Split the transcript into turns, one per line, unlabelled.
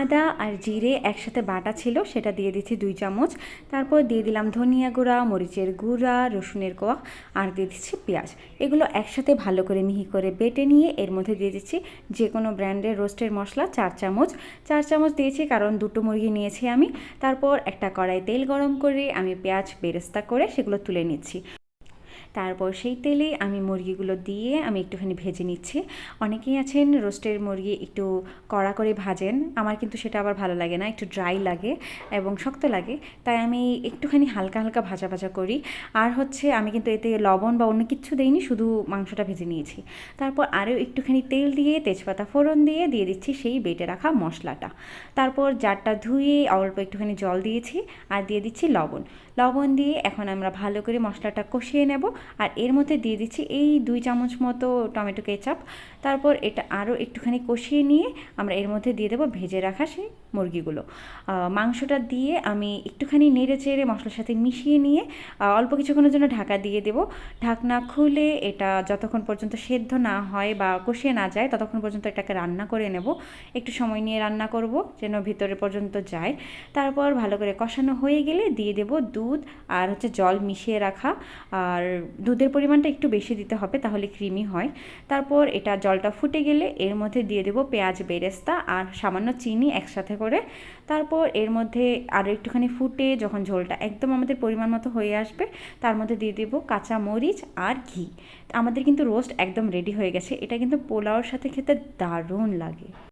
আদা আর জিরে একসাথে বাটা ছিল, সেটা দিয়ে দিচ্ছি 2 চামচ। তারপর দিয়ে দিলাম ধনিয়া গুঁড়া, মরিচের গুঁড়া, রসুনের কোয়া, আর দিয়ে দিচ্ছি পেঁয়াজ। এগুলো একসাথে ভালো করে মিহি করে বেটে নিয়ে এর মধ্যে দিয়ে দিচ্ছি যে কোনো ব্র্যান্ডের রোস্টের মশলা 4 চামচ। 4 চামচ দিয়েছি কারণ 2টো মুরগি নিয়েছি আমি। তারপর একটা কড়াই তেল গরম করে আমি পেঁয়াজ বেরেস্তা করে সেগুলো তুলে নিচ্ছি। তারপর সেই তেলেই আমি মুরগিগুলো দিয়ে আমি একটুখানি ভেজে নিচ্ছি। অনেকেই আছেন রোস্টের মুরগি একটু কড়া করে ভাজেন, আমার কিন্তু সেটা আবার ভালো লাগে না, একটু ড্রাই লাগে এবং শক্ত লাগে, তাই আমি একটুখানি হালকা হালকা ভাজা ভাজা করি। আর হচ্ছে আমি কিন্তু এতে লবণ বা অন্য কিচ্ছু দেইনি, শুধু মাংসটা ভেজে নিয়েছি। তারপর আরও একটুখানি তেল দিয়ে তেজপাতা ফোড়ন দিয়ে দিয়ে দিচ্ছি সেই বেটে রাখা মশলাটা। তারপর জারটা ধুয়ে অল্প একটুখানি জল দিয়েছি আর দিয়ে দিচ্ছি লবণ। লবণ দিয়ে এখন আমরা ভালো করে মশলাটা কষিয়ে নেব। আর এর মধ্যে দিয়ে দিচ্ছি এই 2 চামচ মতো টমেটো কেচাপ। তারপর এটা আরও একটুখানি কষিয়ে নিয়ে আমরা এর মধ্যে দিয়ে দেবো ভেজে রাখা সেই মুরগিগুলো। মাংসটা দিয়ে আমি একটুখানি নেড়ে চেড়ে মশলার সাথে মিশিয়ে নিয়ে অল্প কিছুক্ষণের জন্য ঢাকা দিয়ে দেবো। ঢাকনা খুলে এটা যতক্ষণ পর্যন্ত সেদ্ধ না হয় বা কষিয়ে না যায় ততক্ষণ পর্যন্ত এটাকে রান্না করে নেব। একটু সময় নিয়ে রান্না করব যেন ভিতরে পর্যন্ত যায়। তারপর ভালো করে কষানো হয়ে গেলে দিয়ে দেবো দুধ আর হচ্ছে জল মিশিয়ে রাখা। আর দুধের পরিমাণটা একটু বেশি দিতে হবে, তাহলে ক্রিমি হয়। তারপর এটা জলটা ফুটে গেলে এর মধ্যে দিয়ে দেবো পেঁয়াজ বেরেস্তা আর সামান্য চিনি একসাথে করে। তারপর এর মধ্যে আরও একটুখানি ফুটে যখন ঝোলটা একদম আমাদের পরিমাণ মতো হয়ে আসবে তার মধ্যে দিয়ে দেবো কাঁচা মরিচ আর ঘি। আমাদের কিন্তু রোস্ট একদম রেডি হয়ে গেছে। এটা কিন্তু পোলাওর সাথে খেতে দারুণ লাগে।